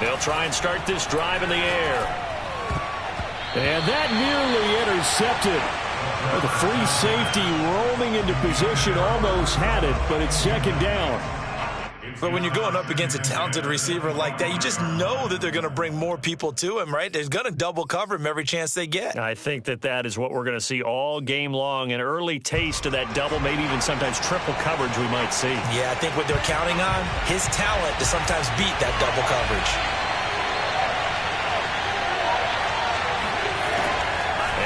They'll try and start this drive in the air. And that nearly intercepted. Well, the free safety roaming into position almost had it, but it's second down. But when you're going up against a talented receiver like that, you just know that they're going to bring more people to him, right? They're going to double cover him every chance they get. I think that is what we're going to see all game long. An early taste of that double, maybe even sometimes triple coverage we might see. Yeah, I think what they're counting on, his talent to sometimes beat that double coverage.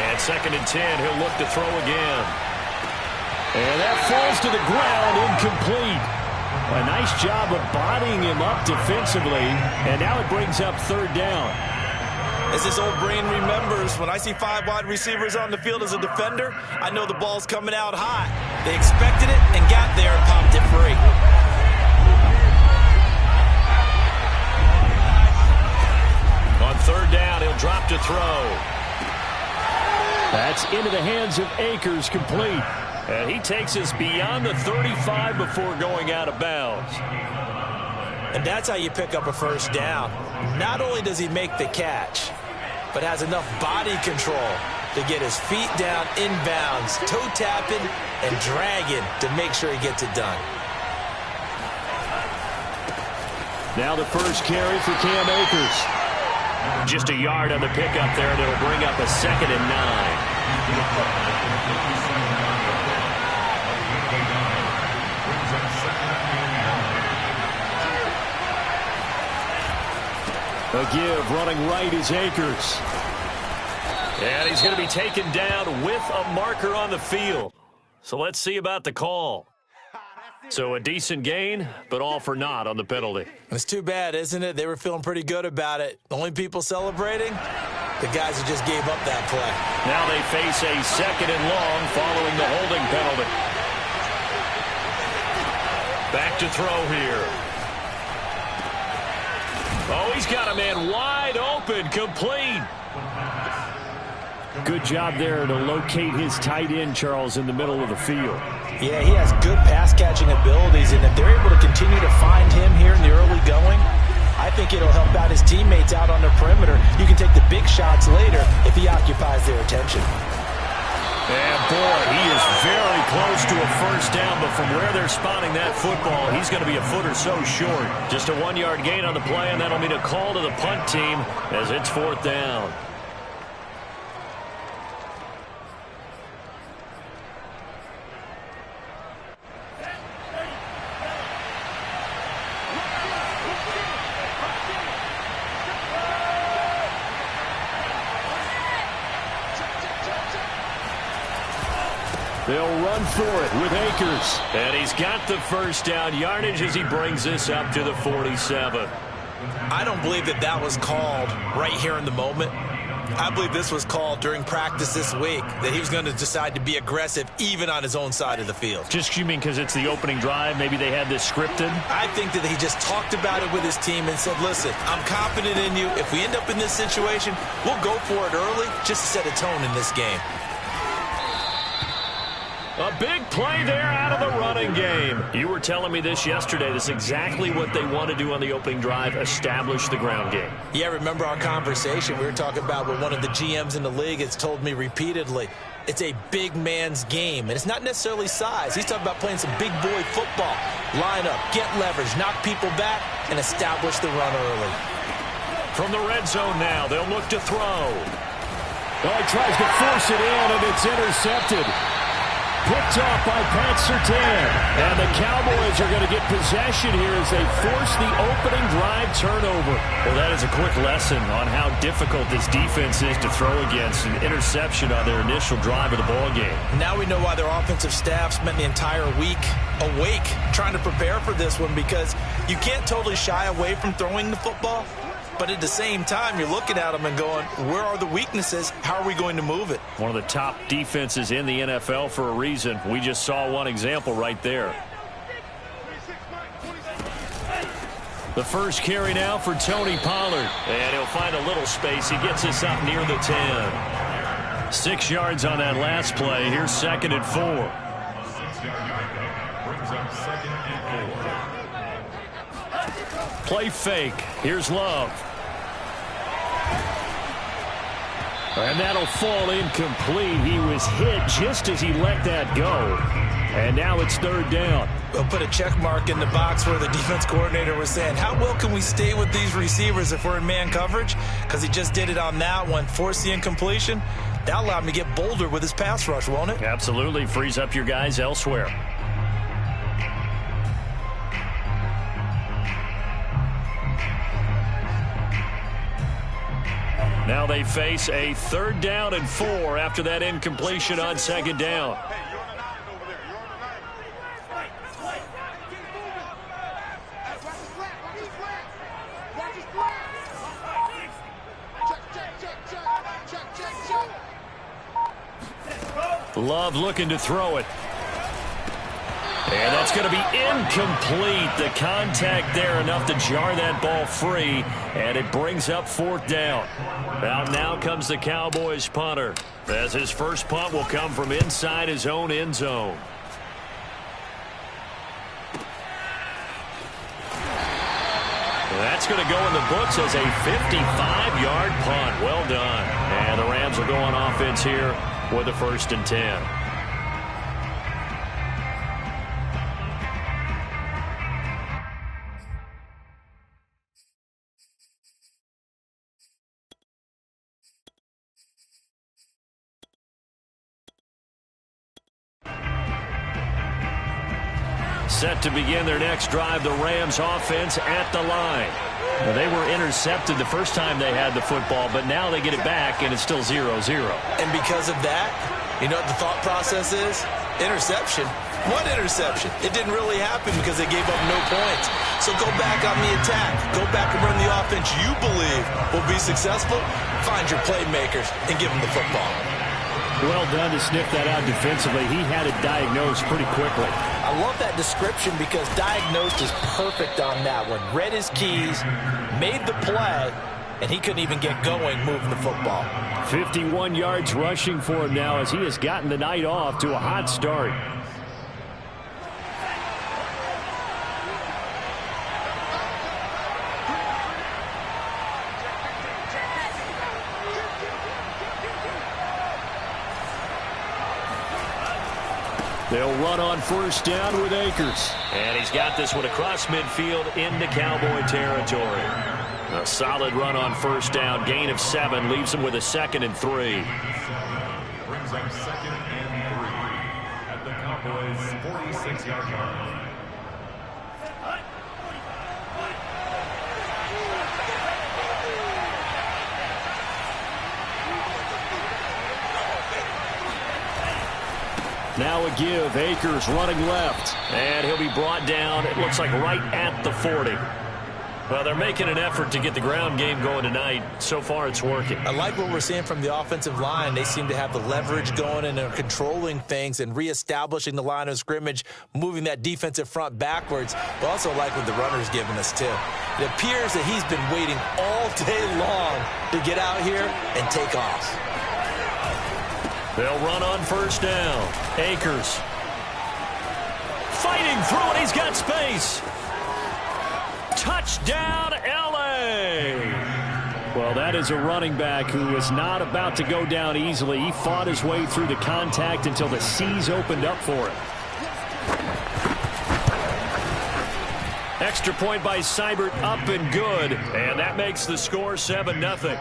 And 2nd and 10, he'll look to throw again. And that falls to the ground, incomplete. A nice job of bodying him up defensively, and now it brings up 3rd down. As his old brain remembers, when I see 5 wide receivers on the field as a defender, I know the ball's coming out hot. They expected it and got there and popped it free. On 3rd down, he'll drop to throw. That's into the hands of Akers, complete. And he takes us beyond the 35 before going out of bounds. And that's how you pick up a 1st down. Not only does he make the catch, but has enough body control to get his feet down inbounds, toe tapping and dragging to make sure he gets it done. Now the first carry for Cam Akers. Just a yard on the pickup there, and it'll bring up a 2nd and 9. A give, running right is Akers. And he's going to be taken down with a marker on the field. So let's see about the call. So a decent gain, but all for naught on the penalty. It's too bad, isn't it? They were feeling pretty good about it. The only people celebrating, the guys who just gave up that play. Now they face a 2nd and long following the holding penalty. Back to throw here. Oh, he's got a man wide open, complete. Good job there to locate his tight end, Charles, in the middle of the field. Yeah, he has good pass-catching abilities, and if they're able to continue to find him here in the early going, I think it'll help out his teammates out on the perimeter. You can take the big shots later if he occupies their attention. And, boy, he is very close to a 1st down, but from where they're spotting that football, he's going to be a foot or so short. Just a 1-yard gain on the play, and that'll mean a call to the punt team as it's 4th down. They'll run for it with Akers. And he's got the 1st down yardage as he brings this up to the 47. I don't believe that was called right here in the moment. I believe this was called during practice this week, that he was going to decide to be aggressive even on his own side of the field. Just you mean because it's the opening drive? Maybe they had this scripted? I think that he just talked about it with his team and said, listen, I'm confident in you. If we end up in this situation, we'll go for it early just to set a tone in this game. A big play there out of the running game. You were telling me this yesterday. This is exactly what they want to do on the opening drive, establish the ground game. Yeah, remember our conversation. We were talking about what one of the GMs in the league has told me repeatedly. It's a big man's game, and it's not necessarily size. He's talking about playing some big boy football. Line up, get leverage, knock people back, and establish the run early. From the red zone now, they'll look to throw. Oh, he tries to force it in, and it's intercepted. Picked off by Pat Surtain. And the Cowboys are going to get possession here as they force the opening drive turnover. Well, that is a quick lesson on how difficult this defense is to throw against. An interception on their initial drive of the ball game. Now we know why their offensive staff spent the entire week awake trying to prepare for this one, because you can't totally shy away from throwing the football. But at the same time, you're looking at them and going, where are the weaknesses? How are we going to move it? One of the top defenses in the NFL for a reason. We just saw one example right there. The first carry now for Tony Pollard. And he'll find a little space. He gets us up near the 10. 6 yards on that last play. Here's 2nd and 4. Play fake. Here's Love. And that'll fall incomplete. He was hit just as he let that go. And now it's third down. We'll put a check mark in the box where the defense coordinator was saying, how well can we stay with these receivers if we're in man coverage? Because he just did it on that one, forced the incompletion. That allowed him to get bolder with his pass rush, won't it? Absolutely. Frees up your guys elsewhere. Now they face a 3rd down and 4 after that incompletion on 2nd down. Love looking to throw it. And that's going to be incomplete. The contact there enough to jar that ball free, and it brings up 4th down. Now comes the Cowboys punter, as his first punt will come from inside his own end zone. That's going to go in the books as a 55-yard punt. Well done. And the Rams will go on offense here with a 1st and 10. Set to begin their next drive, the Rams offense at the line. They were intercepted the first time they had the football, but now they get it back, and it's still 0-0. And because of that, you know what the thought process is? Interception. What interception? It didn't really happen because they gave up no points. So go back on the attack. Go back and run the offense you believe will be successful. Find your playmakers and give them the football. Well done to sniff that out defensively. He had it diagnosed pretty quickly. I love that description because diagnosed is perfect on that one. Read his keys, made the play, and he couldn't even get going moving the football. 51 yards rushing for him now as he has gotten the night off to a hot start. They'll run on 1st down with Akers. And he's got this one across midfield into Cowboy territory. A solid run on 1st down. Gain of 7 leaves him with a 2nd and 3. Brings up 2nd and 3 at the Cowboys' 46-yard line. Now a give. Akers running left. And he'll be brought down, it looks like, right at the 40. Well, they're making an effort to get the ground game going tonight. So far, it's working. I like what we're seeing from the offensive line. They seem to have the leverage going and are controlling things and reestablishing the line of scrimmage, moving that defensive front backwards. But also like what the runner's giving us, too. It appears that he's been waiting all day long to get out here and take off. They'll run on 1st down. Akers fighting through it. He's got space. Touchdown, L.A. Well, that is a running back who is not about to go down easily. He fought his way through the contact until the seas opened up for him. Extra point by Seibert, up and good. And that makes the score 7-0.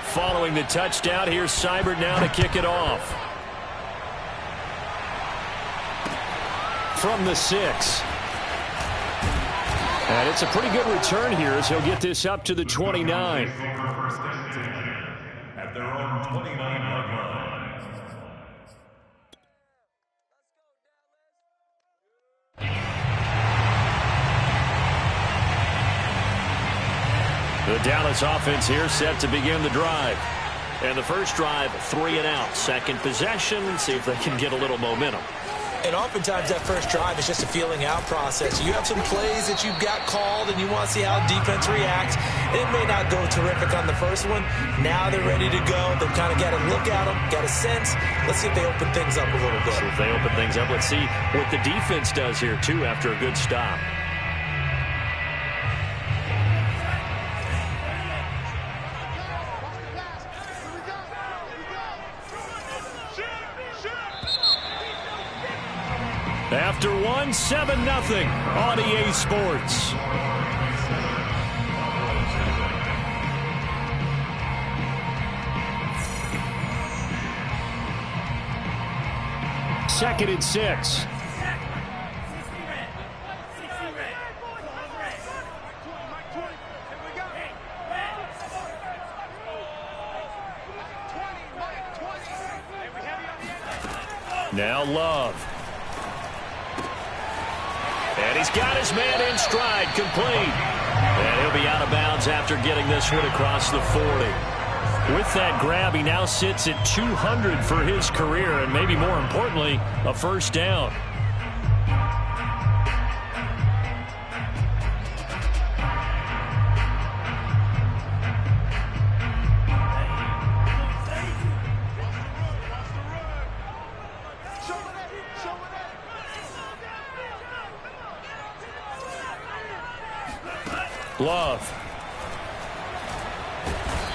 Following the touchdown, here's Seibert now to kick it off. From the 6. And it's a pretty good return here as he'll get this up to the 29. At their own 29-yard line. The Dallas offense here set to begin the drive. And the first drive, 3 and out. Second possession, see if they can get a little momentum. And oftentimes that first drive is just a feeling out process. You have some plays that you've got called and you want to see how defense reacts. It may not go terrific on the first one. Now they're ready to go. They've kind of got to look at them, got a sense. Let's see if they open things up a little bit. See if they open things up. Let's see what the defense does here, too, after a good stop. After one, 7-0 on EA Sports. Second and 6. Now Love. And he's got his man in stride, complete. And he'll be out of bounds after getting this one across the 40. With that grab, he now sits at 200 for his career, and maybe more importantly, a first down. Love.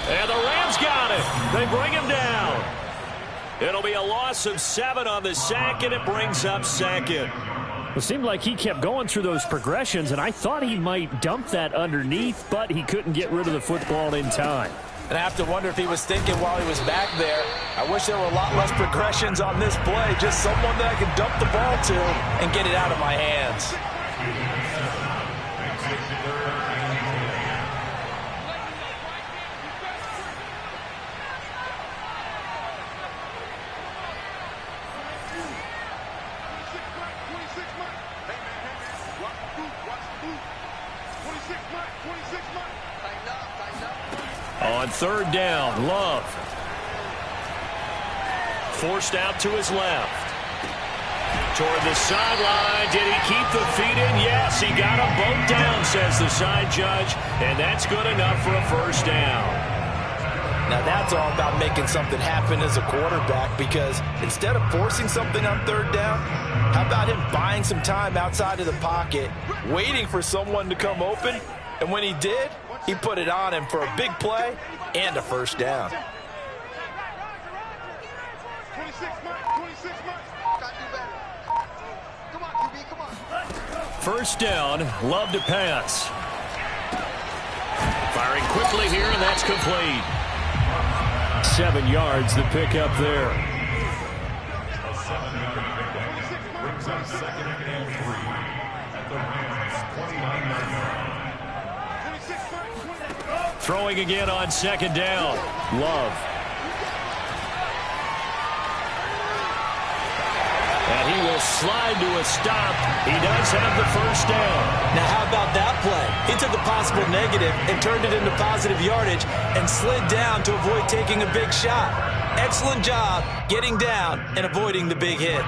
And the Rams got it. They bring him down. It'll be a loss of 7 on the sack, and it brings up second. It seemed like he kept going through those progressions, and I thought he might dump that underneath, but he couldn't get rid of the football in time. And I have to wonder if he was thinking while he was back there, I wish there were a lot less progressions on this play, just someone that I can dump the ball to and get it out of my hands. On third down, Love. Forced out to his left. Toward the sideline. Did he keep the feet in? Yes, he got them both down, says the side judge. And that's good enough for a first down. Now that's all about making something happen as a quarterback, because instead of forcing something on third down, how about him buying some time outside of the pocket, waiting for someone to come open, and when he did, he put it on him for a big play and a first down. First down, Love to pass. Firing quickly here, and that's complete. 7 yards, the pickup there. A 7-yard pickup brings up second and 3 at the Rams' 29-yard line. Throwing again on second down. Love. And he will slide to a stop. He does have the first down. Now how about that play? He took a possible negative and turned it into positive yardage and slid down to avoid taking a big shot. Excellent job getting down and avoiding the big hit.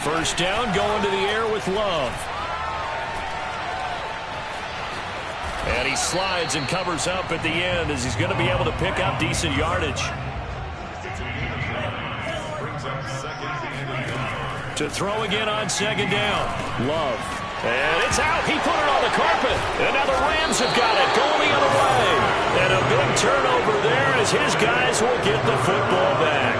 First down, going to the air with Love. And he slides and covers up at the end as he's going to be able to pick up decent yardage. To throw again on second down. Love. And it's out. He put it on the carpet. And now the Rams have got it going the other way. And a big turnover there as his guys will get the football back.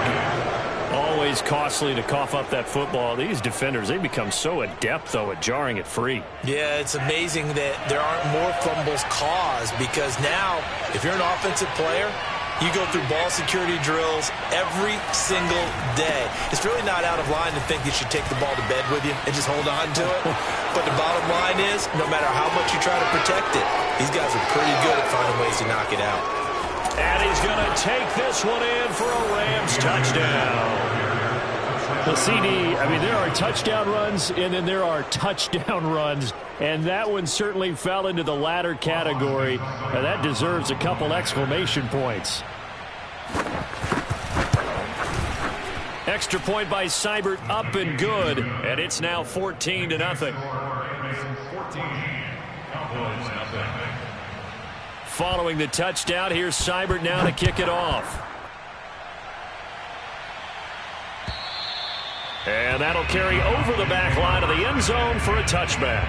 Always costly to cough up that football. These defenders, they become so adept, though, at jarring it free. Yeah, it's amazing that there aren't more fumbles caused, because now, if you're an offensive player, you go through ball security drills every single day. It's really not out of line to think you should take the ball to bed with you and just hold on to it. But the bottom line is, no matter how much you try to protect it, these guys are pretty good at finding ways to knock it out. And he's going to take this one in for a Rams touchdown. The CD, I mean, there are touchdown runs, and then there are touchdown runs, and that one certainly fell into the latter category, and that deserves a couple exclamation points. Extra point by Seibert, up and good, and it's now 14-0. Following the touchdown, here's Seibert now to kick it off. And that'll carry over the back line of the end zone for a touchback.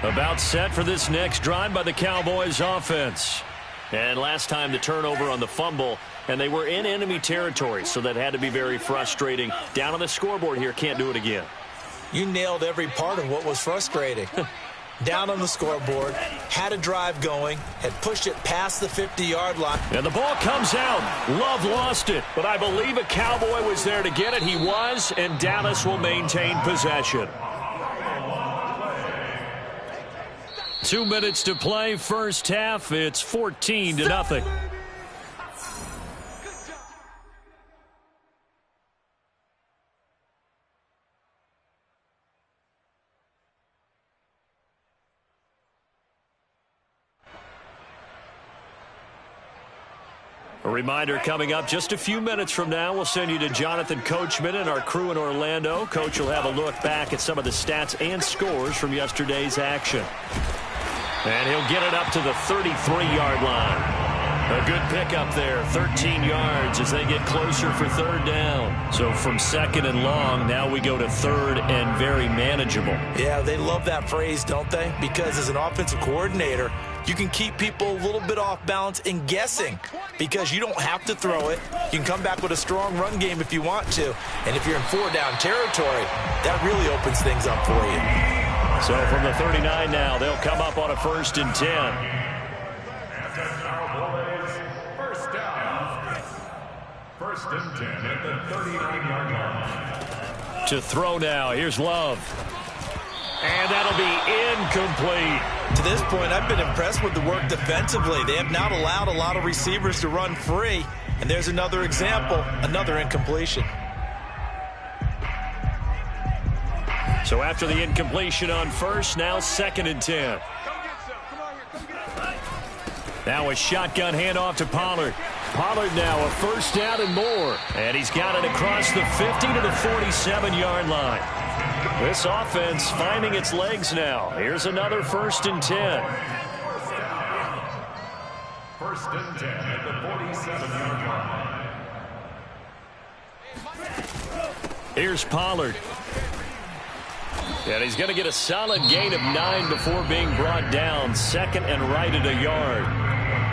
About set for this next drive by the Cowboys offense. And last time the turnover on the fumble, and they were in enemy territory, so that had to be very frustrating. Down on the scoreboard here, can't do it again. You nailed every part of what was frustrating. Down on the scoreboard, had a drive going, had pushed it past the 50-yard line. And the ball comes out. Love lost it, but I believe a Cowboy was there to get it. He was, and Dallas will maintain possession. 2 minutes to play, first half. It's 14-0. A reminder coming up just a few minutes from now, we'll send you to Jonathan Coachman and our crew in Orlando. Coach will have a look back at some of the stats and scores from yesterday's action. And he'll get it up to the 33-yard line. A good pickup there, 13 yards as they get closer for third down. So from second and long, now we go to third and very manageable. Yeah, they love that phrase, don't they? Because as an offensive coordinator, you can keep people a little bit off balance and guessing because you don't have to throw it. You can come back with a strong run game if you want to. And if you're in four-down territory, that really opens things up for you. So from the 39 now, they'll come up on a 1st and 10. First down. 1st and 10 at the 39-yard line. To throw now, here's Love. And that'll be incomplete. To this point, I've been impressed with the work defensively. They have not allowed a lot of receivers to run free. And there's another example, another incompletion. So after the incompletion on first, now 2nd and 10. Now a shotgun handoff to Pollard. Pollard now a first down and more. And he's got it across the 50 to the 47-yard line. This offense finding its legs now. Here's another 1st and 10. 1st and 10 at the 47-yard line. Here's Pollard. And he's going to get a solid gain of 9 before being brought down. 2nd and right at a yard.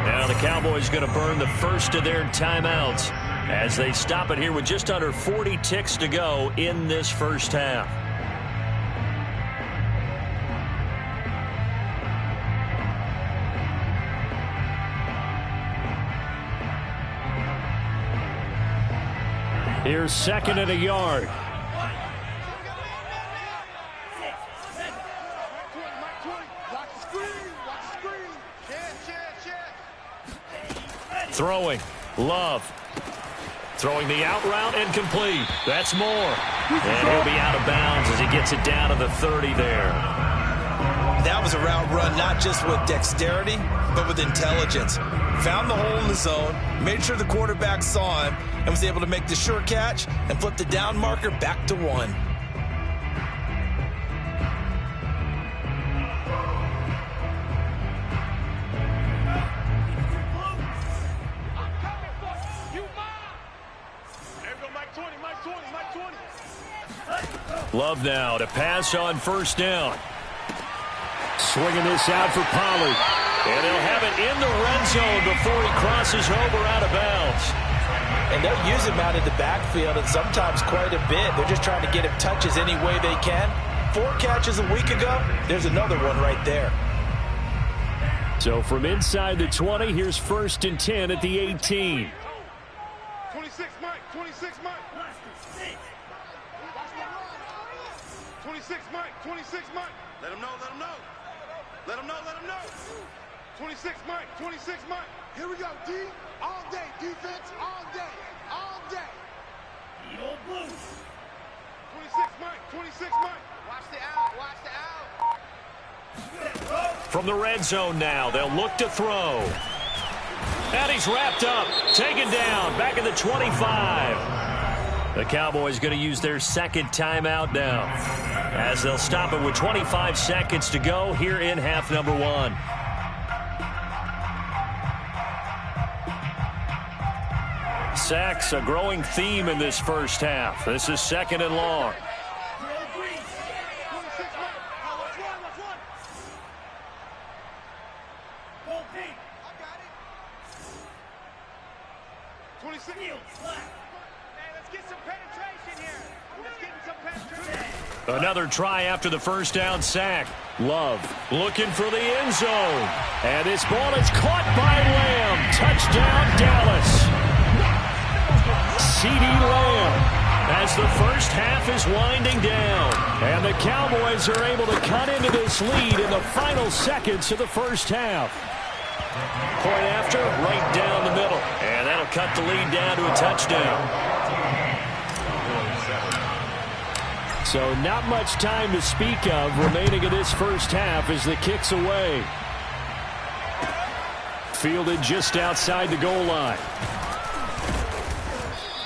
Now the Cowboys going to burn the first of their timeouts as they stop it here with just under 40 ticks to go in this first half. Here's 2nd and a yard. Throwing. Love. Throwing the out route and complete. That's more. And he'll be out of bounds as he gets it down to the 30 there. That was a route run not just with dexterity, but with intelligence. Found the hole in the zone, made sure the quarterback saw him, and was able to make the sure catch and flip the down marker back to 1. Love now to pass on first down. Swinging this out for Pollard. And they'll have it in the red zone before he crosses over out of bounds. And they'll use him out in the backfield, and sometimes quite a bit. They're just trying to get him touches any way they can. 4 catches a week ago. There's another one right there. So from inside the 20, here's 1st and 10 at the 18. 26, Mike. 26, Mike. 26, Mike. Let him know, let him know. Let him know, let him know. 26, Mike. 26, Mike. Here we go, D. All day. Defense, all day. All day. Eagle Blue. 26, Mike. 26, Mike. Watch the out. Watch the out. From the red zone now, they'll look to throw. And he's wrapped up, taken down, back at the 25. The Cowboys going to use their second timeout now, as they'll stop it with 25 seconds to go here in half number one. Sacks, a growing theme in this first half. This is second and long. 26. Hey, let's get some penetration here. Let's get some penetration. Another try after the first down sack. Love looking for the end zone. And this ball is caught by Lamb. Touchdown, Dallas. CeeDee Lamb as the first half is winding down. And the Cowboys are able to cut into this lead in the final seconds of the first half. Point after, right down the middle. And that'll cut the lead down to a touchdown. So not much time to speak of remaining in this first half as the kick's away. Fielded just outside the goal line.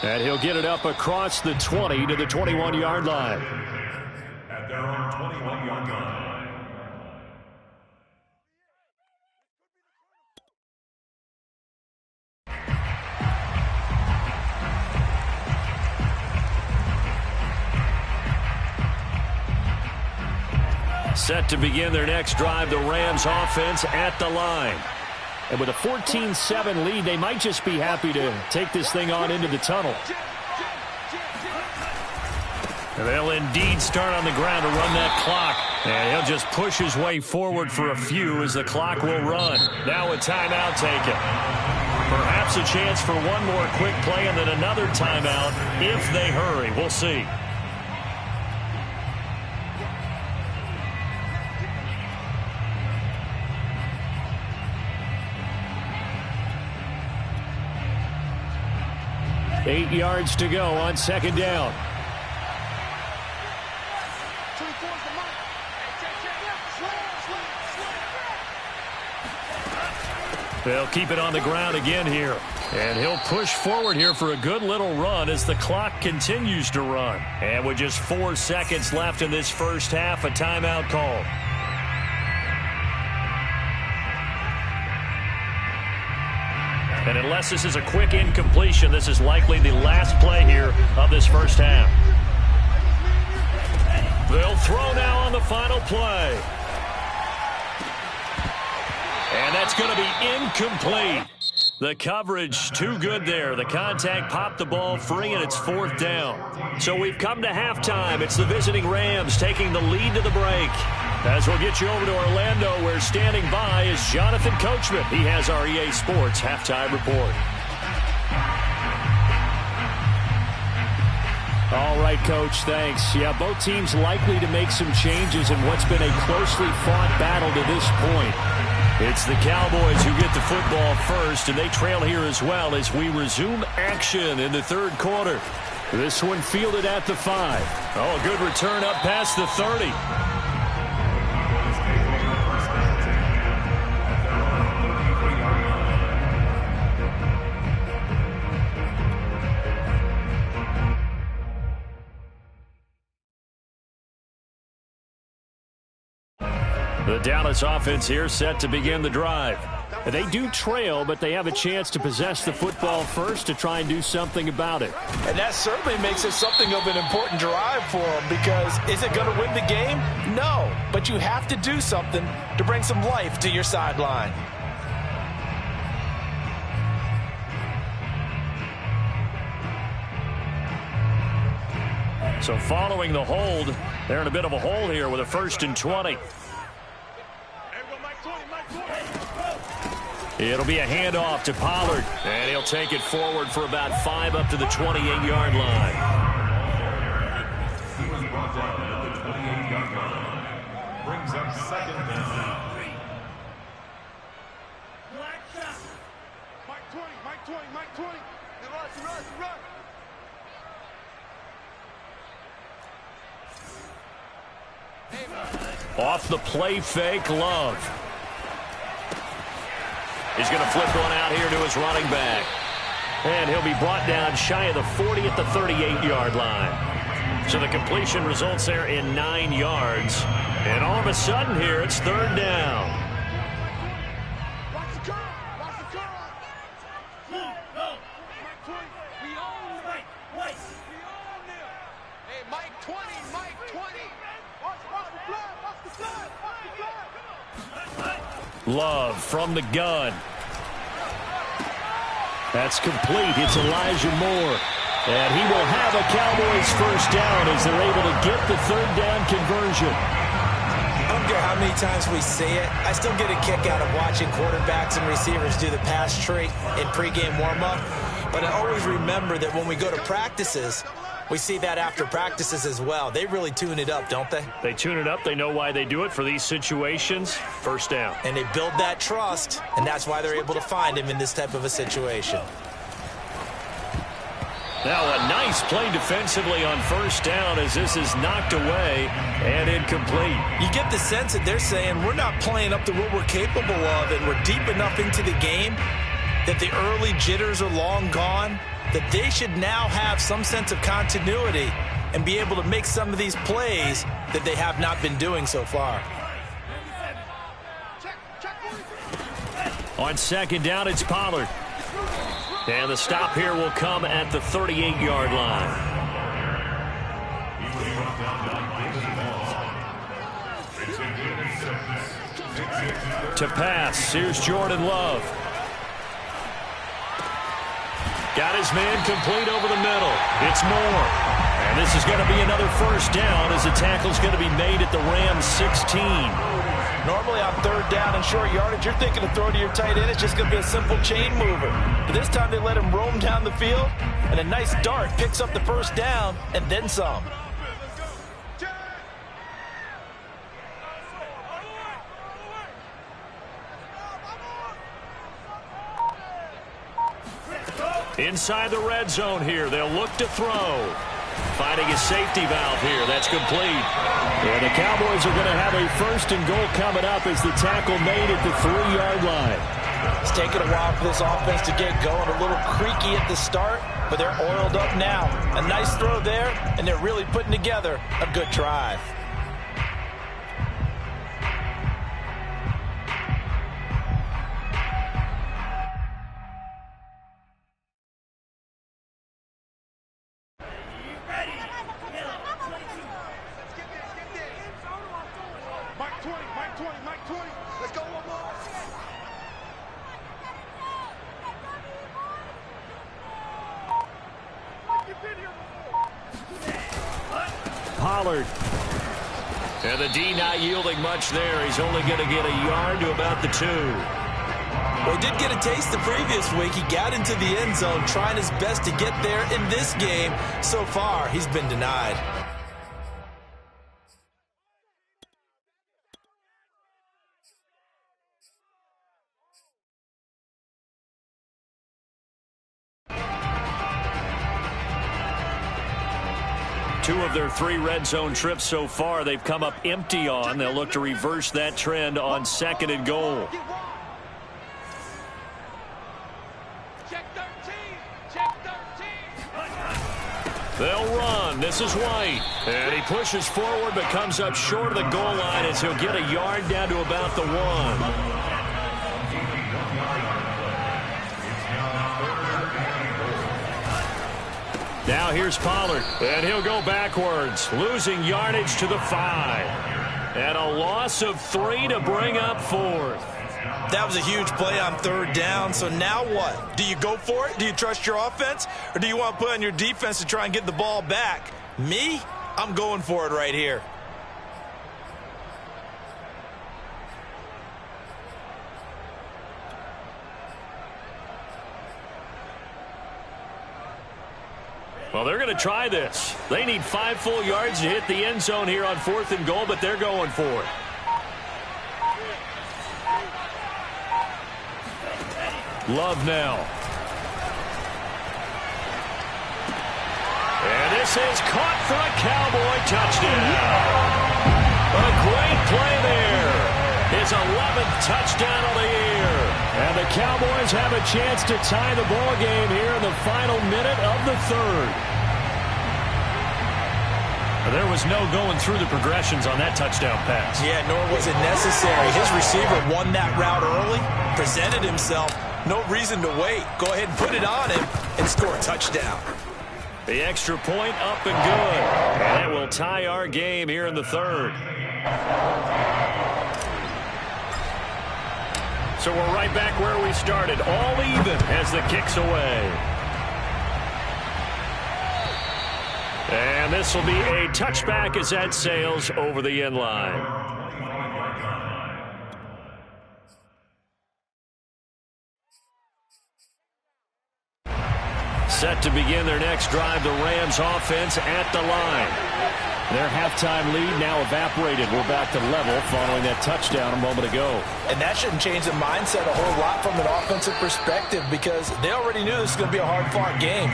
And he'll get it up across the 20 to the 21-yard line. At their own 21-yard line. Set to begin their next drive, the Rams offense at the line. And with a 14-7 lead, they might just be happy to take this thing on into the tunnel. They'll indeed start on the ground to run that clock. And he'll just push his way forward for a few as the clock will run. Now a timeout taken. Perhaps a chance for one more quick play and then another timeout if they hurry. We'll see. Eight yards to go on second down. They'll keep it on the ground again here. And he'll push forward here for a good little run as the clock continues to run. And with just 4 seconds left in this first half, a timeout call. And unless this is a quick incompletion, this is likely the last play here of this first half. They'll throw now on the final play. And that's going to be incomplete. The coverage too good there. The contact popped the ball free, and it's fourth down. So we've come to halftime. It's the visiting Rams taking the lead to the break. As we'll get you over to Orlando, where standing by is Jonathan Coachman. He has our EA Sports halftime report. All right, Coach, thanks. Yeah, both teams likely to make some changes in what's been a closely fought battle to this point. It's the Cowboys who get the football first, and they trail here as well as we resume action in the third quarter. This one fielded at the 5. Oh, a good return up past the 30. The Dallas offense here set to begin the drive. They do trail, but they have a chance to possess the football first to try and do something about it. And that certainly makes it something of an important drive for them, because is it going to win the game? No, but you have to do something to bring some life to your sideline. So following the hold, they're in a bit of a hole here with a 1st and 20. It'll be a handoff to Pollard, and he'll take it forward for about 5 up to the 28-yard line. He was brought down at the 28-yard line. Brings up second down. Mike 20, Mike 20, Mike 20. Run. Off the play fake, Love. He's going to flip one out here to his running back. And he'll be brought down shy of the 40 at the 38-yard line. So the completion results there in 9 yards. And all of a sudden here, it's 3rd down. Watch the curl. Watch the curl. Mike 20. We own Mike. We own them. Hey, Mike 20. Mike 20. Watch the blood. Watch the blood. Watch the blood. Love from the gun. That's complete. It's Elijah Moore. And he will have a Cowboys first down as they're able to get the 3rd down conversion. I don't care how many times we say it, I still get a kick out of watching quarterbacks and receivers do the pass tree in pregame warm-up. But I always remember that when we go to practices, we see that after practices as well. They really tune it up, don't they? They tune it up. They know why they do it for these situations. First down. And they build that trust, and that's why they're able to find him in this type of a situation. Now a nice play defensively on first down as this is knocked away and incomplete. You get the sense that they're saying we're not playing up to what we're capable of, and we're deep enough into the game that the early jitters are long gone, that they should now have some sense of continuity and be able to make some of these plays that they have not been doing so far. On 2nd down, it's Pollard. And the stop here will come at the 38-yard line. To pass, here's Jordan Love. Got his man complete over the middle. It's Moore. And this is going to be another first down as the tackle's going to be made at the Rams 16. Normally on 3rd down and short yardage, you're thinking to throw to your tight end. It's just going to be a simple chain mover. But this time they let him roam down the field, and a nice dart picks up the first down and then some. Inside the red zone here, they'll look to throw. Finding a safety valve here. That's complete. And the Cowboys are going to have a 1st and goal coming up as the tackle made at the 3-yard line. It's taken a while for this offense to get going. A little creaky at the start, but they're oiled up now. A nice throw there, and they're really putting together a good drive. Pollard. And the D not yielding much there. He's only going to get a yard to about the 2. Well, he did get a taste the previous week. He got into the end zone trying his best to get there in this game. So far, he's been denied. Two of their 3 red zone trips so far, they've come up empty on. They'll look to reverse that trend on 2nd and goal. Check 13. Check 13. They'll run. This is White. And he pushes forward but comes up short of the goal line as he'll get a yard down to about the 1. Now here's Pollard, and he'll go backwards, losing yardage to the 5. And a loss of 3 to bring up 4th. That was a huge play on 3rd down, so now what? Do you go for it? Do you trust your offense? Or do you want to put on your defense to try and get the ball back? Me? I'm going for it right here. Well, they're going to try this. They need 5 full yards to hit the end zone here on 4th and goal, but they're going for it. Love now. And this is caught for a Cowboy touchdown. A great play there. His 11th touchdown of the year. And the Cowboys have a chance to tie the ball game here in the final minute of the 3rd. There was no going through the progressions on that touchdown pass. Yeah, nor was it necessary. His receiver won that route early, presented himself. No reason to wait. Go ahead and put it on him and score a touchdown. The extra point up and good. And it will tie our game here in the 3rd. So we're right back where we started. All even as the kick's away. And this will be a touchback as that sails over the end line. Set to begin their next drive, the Rams offense at the line. Their halftime lead now evaporated. We're back to level following that touchdown a moment ago. And that shouldn't change the mindset a whole lot from an offensive perspective because they already knew this was going to be a hard-fought game.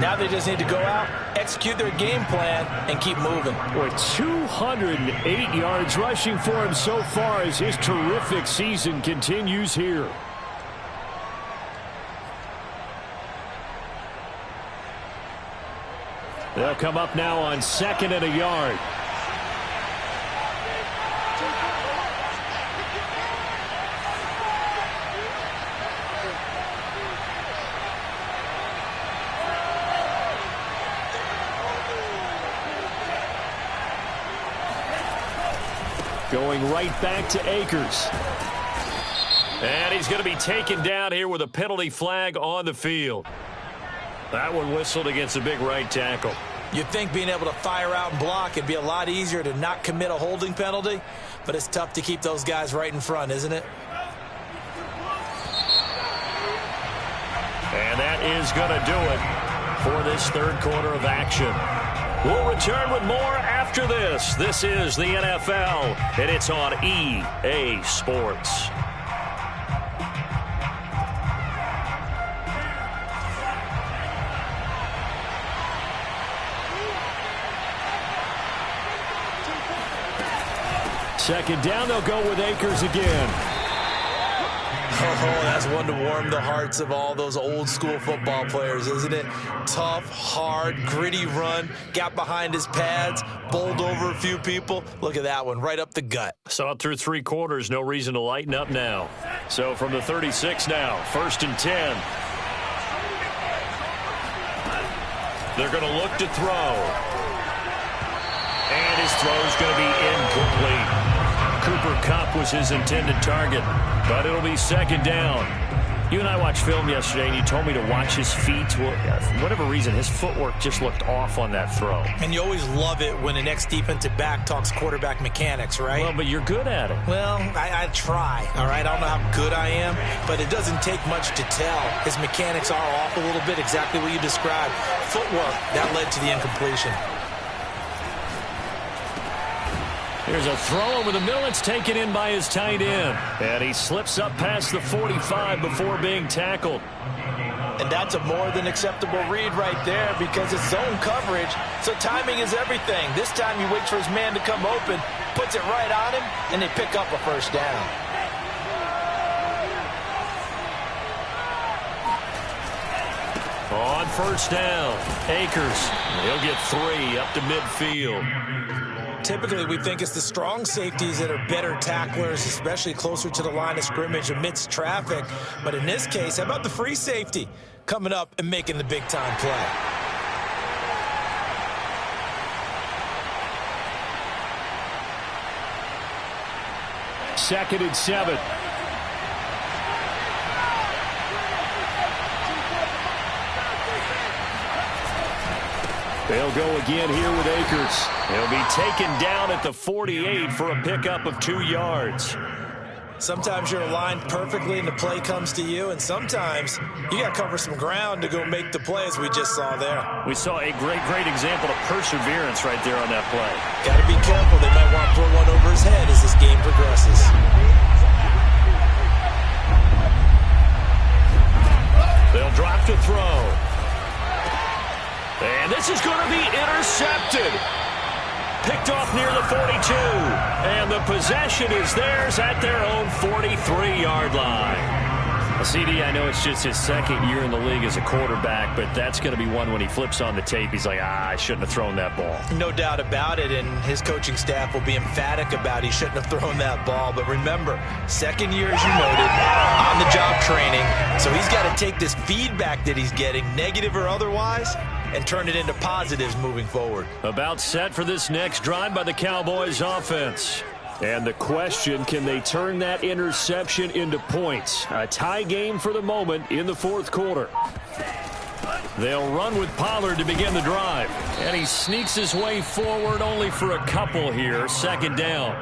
Now they just need to go out, execute their game plan, and keep moving. Boy, 208 yards rushing for him so far as his terrific season continues here. They'll come up now on 2nd and a yard. Going right back to Akers. And he's going to be taken down here with a penalty flag on the field. That one whistled against a big right tackle. You'd think being able to fire out and block it'd be a lot easier to not commit a holding penalty, but it's tough to keep those guys right in front, isn't it? And that is going to do it for this 3rd quarter of action. We'll return with more after this. This is the NFL, and it's on EA Sports. Second down, they'll go with Akers again. Oh, that's one to warm the hearts of all those old school football players, isn't it? Tough, hard, gritty run, got behind his pads, bowled over a few people. Look at that one, right up the gut. Saw it through 3 quarters, no reason to lighten up now. So from the 36 now, 1st and 10. They're going to look to throw. And his throw's going to be incomplete. Cooper Kupp was his intended target, but it'll be 2nd down. You and I watched film yesterday, and you told me to watch his feet. Well, for whatever reason, his footwork just looked off on that throw. And you always love it when the next defensive back talks quarterback mechanics, right? Well, but you're good at it. Well, I try, all right? I don't know how good I am, but it doesn't take much to tell. His mechanics are off a little bit, exactly what you described. Footwork, that led to the incompletion. Here's a throw over the middle. It's taken in by his tight end. And he slips up past the 45 before being tackled. And that's a more than acceptable read right there because it's zone coverage, so timing is everything. This time he waits for his man to come open, puts it right on him, and they pick up a 1st down. On 1st down, Akers. He'll get 3 up to midfield. Typically, we think it's the strong safeties that are better tacklers, especially closer to the line of scrimmage amidst traffic. But in this case, how about the free safety coming up and making the big-time play? Second and 7. They'll go again here with Akers. He'll be taken down at the 48 for a pickup of 2 yards. Sometimes you're aligned perfectly and the play comes to you, and sometimes you got to cover some ground to go make the play, as we just saw there. We saw a great example of perseverance right there on that play. Got to be careful. They might want to throw one over his head as this game progresses. They'll drop to throw. And this is going to be intercepted. Picked off near the 42. And the possession is theirs at their own 43-yard line. CD, I know it's just his second year in the league as a quarterback, but that's going to be one when he flips on the tape, he's like, I shouldn't have thrown that ball. No doubt about it, and his coaching staff will be emphatic about he shouldn't have thrown that ball. But remember, second year, as you noted, on-the-job training, so he's got to take this feedback that he's getting, negative or otherwise, and turn it into positives moving forward. About set for this next drive by the Cowboys offense. And the question, can they turn that interception into points? A tie game for the moment in the fourth quarter. They'll run with Pollard to begin the drive. And he sneaks his way forward only for a couple here. Second down.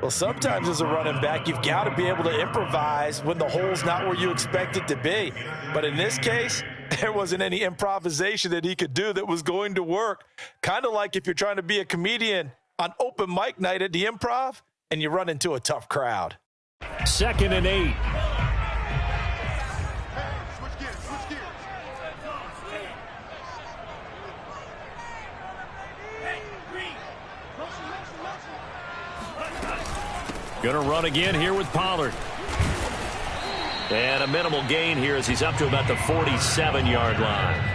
Well, sometimes as a running back, you've got to be able to improvise when the hole's not where you expect it to be. But in this case, there wasn't any improvisation that he could do that was going to work. Kind of like if you're trying to be a comedian on open mic night at the Improv, and you run into a tough crowd. 2nd and 8. Switch gears. Gonna run again here with Pollard. And a minimal gain here as he's up to about the 47-yard line.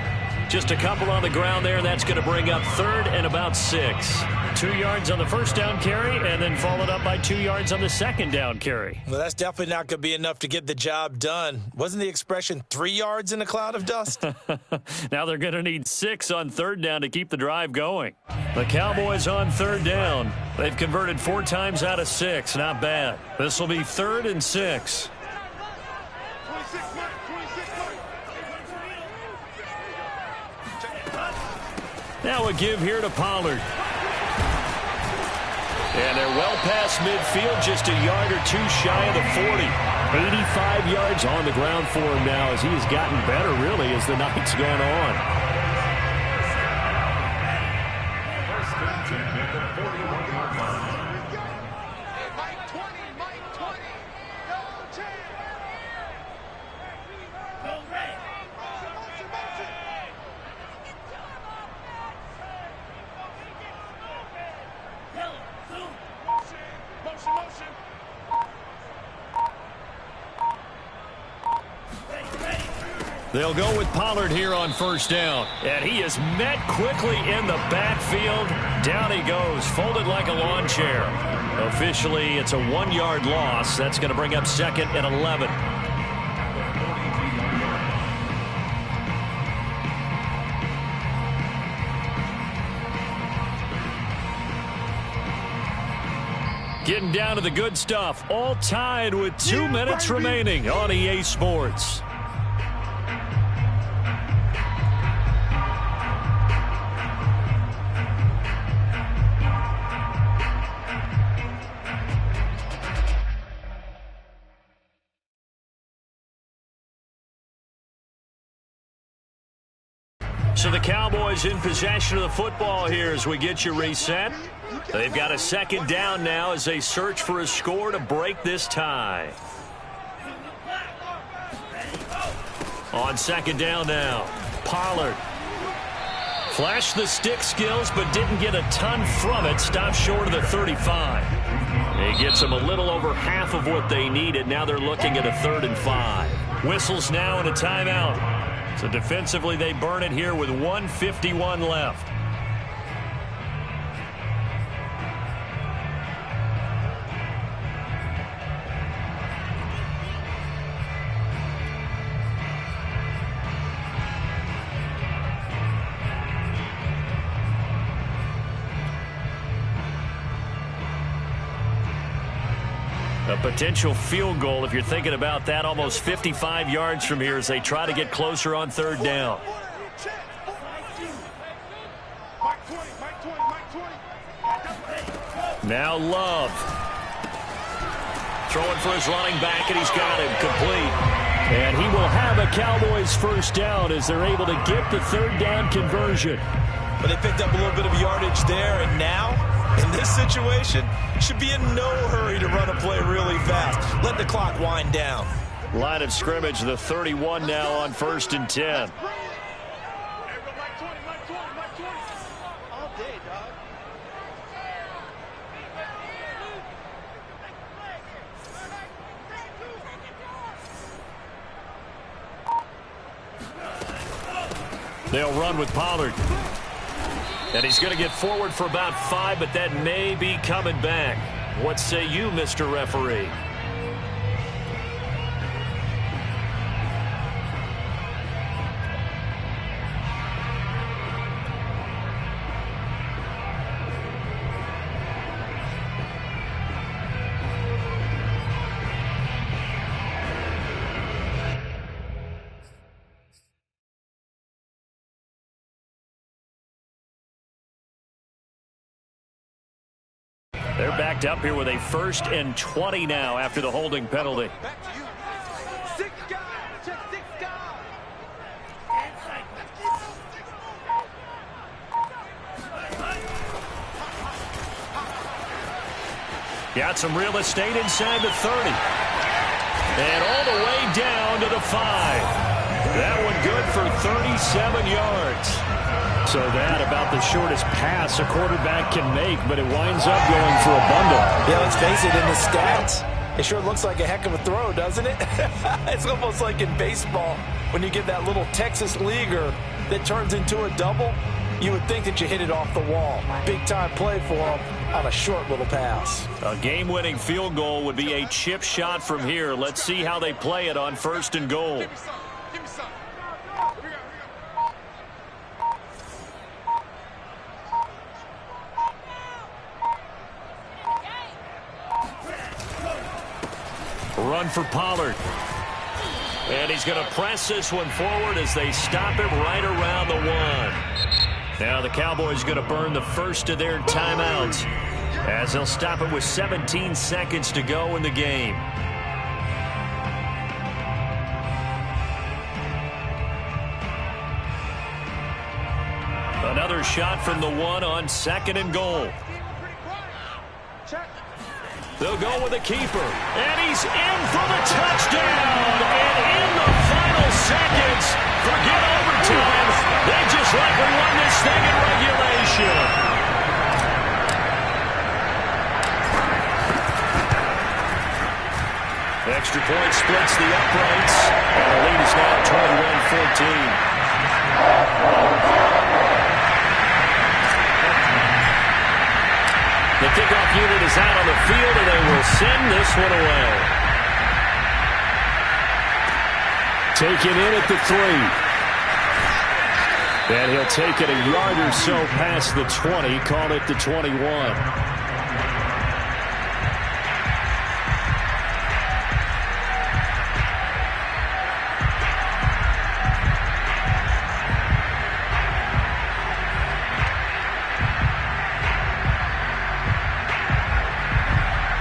Just a couple on the ground there, and that's going to bring up 3rd and about 6. 2 yards on the first down carry, and then followed up by 2 yards on the second down carry. Well, that's definitely not going to be enough to get the job done. Wasn't the expression 3 yards in a cloud of dust? Now they're going to need 6 on 3rd down to keep the drive going. The Cowboys on 3rd down. They've converted 4 times out of 6. Not bad. This will be 3rd and 6. 26 Mike. Now a give here to Pollard. And they're well past midfield, just a yard or 2 shy of the 40. 85 yards on the ground for him now as he has gotten better, really, as the night's gone on. Mike 20. Go, Jam. Motion. They'll go with Pollard here on 1st down. And he is met quickly in the backfield. Down he goes, folded like a lawn chair. Officially, it's a 1-yard loss. That's going to bring up 2nd and 11. Getting down to the good stuff. All tied with 2 minutes remaining on EA Sports. So the Cowboys in possession of the football here as we get you reset. They've got a 2nd down now as they search for a score to break this tie. On 2nd down now, Pollard. Flashed the stick skills but didn't get a ton from it. Stopped short of the 35. He gets them a little over half of what they needed. Now they're looking at a 3rd and 5. Whistles now and a timeout. So defensively, they burn it here with 1:51 left. A potential field goal, if you're thinking about that, almost 55 yards from here as they try to get closer on 3rd down. Now Love. Throwing for his running back, and he's got him complete. And he will have a Cowboys first down as they're able to get the third down conversion. But they picked up a little bit of yardage there, and now, in this situation, should be in no hurry to run a play really fast. Let the clock wind down. Line of scrimmage, the 31 now on 1st and 10. They'll run with Pollard. And he's going to get forward for about 5, but that may be coming back. What say you, Mr. Referee? They're backed up here with a 1st and 20 now after the holding penalty. Back to you. 6 guys. Check 6 guys. Got some real estate inside the 30. And all the way down to the 5. That one good for 37 yards. So that about the shortest pass a quarterback can make, but it winds up going for a bundle. Yeah, let's face it, in the stats, it sure looks like a heck of a throw, doesn't it? It's almost like in baseball when you get that little Texas leaguer that turns into a double. You would think that you hit it off the wall. Big-time play for him on a short little pass. A game-winning field goal would be a chip shot from here. Let's see how they play it on 1st and goal. Give me some. Run for Pollard. And he's going to press this one forward as they stop him right around the 1. Now the Cowboys going to burn the first of their timeouts as they'll stop it with 17 seconds to go in the game. Another shot from the 1 on 2nd and goal. They'll go with a keeper. And he's in for the touchdown. And in the final seconds, forget overtime. They just likely won this thing in regulation. Extra point splits the uprights. And the lead is now 21-14. The kickoff unit is out on the field, and they will send this one away. Taken in at the 3. And he'll take it a yard or so past the 20, call it the 21.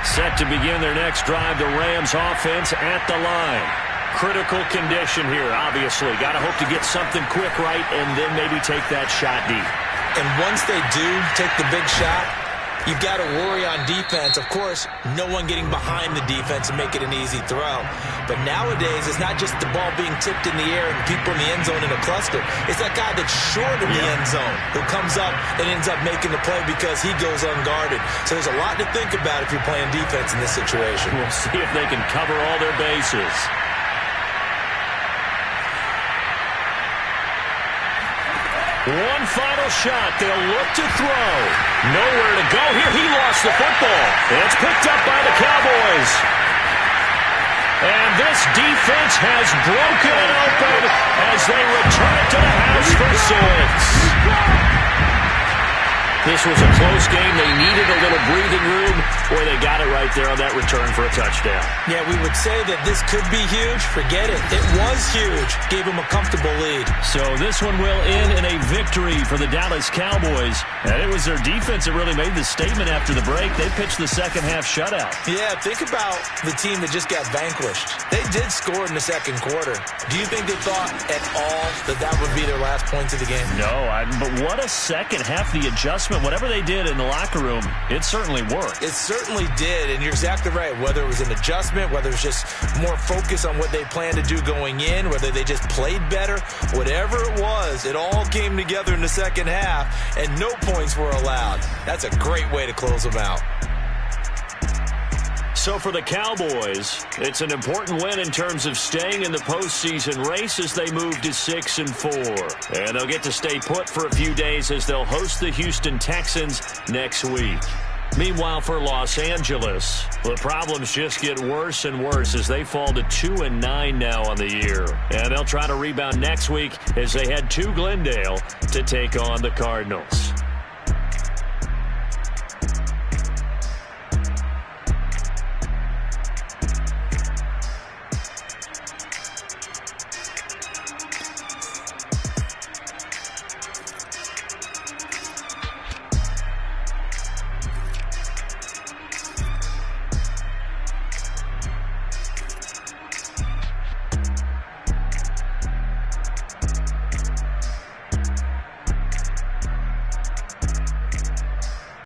Set to begin their next drive, the Rams offense at the line. Critical condition here, obviously. Got to hope to get something quick right and then maybe take that shot deep. And once they do take the big shot, you've got to worry on defense. Of course, no one getting behind the defense and make it an easy throw. But nowadays, it's not just the ball being tipped in the air and people in the end zone in a cluster. It's that guy that's short in the end zone who comes up and ends up making the play because he goes unguarded. So there's a lot to think about if you're playing defense in this situation. We'll see if they can cover all their bases. One final shot. They'll look to throw. Nowhere to go here. He lost the football. It's picked up by the Cowboys. And this defense has broken it open as they return it to the house for 6. This was a close game. They needed a little breathing room. Boy, they got it right there on that return for a touchdown. Yeah, we would say that this could be huge. Forget it. It was huge. Gave them a comfortable lead. So this one will end in a victory for the Dallas Cowboys. And it was their defense that really made the statement after the break. They pitched the second-half shutout. Yeah, think about the team that just got vanquished. They did score in the second quarter. Do you think they thought at all that that would be their last points of the game? No, but what a second half. The adjustment, whatever they did in the locker room, it certainly worked. It certainly did, and you're exactly right. Whether it was an adjustment, whether it's just more focus on what they planned to do going in, whether they just played better, whatever it was, it all came together in the second half, and no points were allowed. That's a great way to close them out. So for the Cowboys, it's an important win in terms of staying in the postseason race as they move to 6-4. And they'll get to stay put for a few days as they'll host the Houston Texans next week. Meanwhile, for Los Angeles, the problems just get worse and worse as they fall to 2-9 now on the year. And they'll try to rebound next week as they head to Glendale to take on the Cardinals.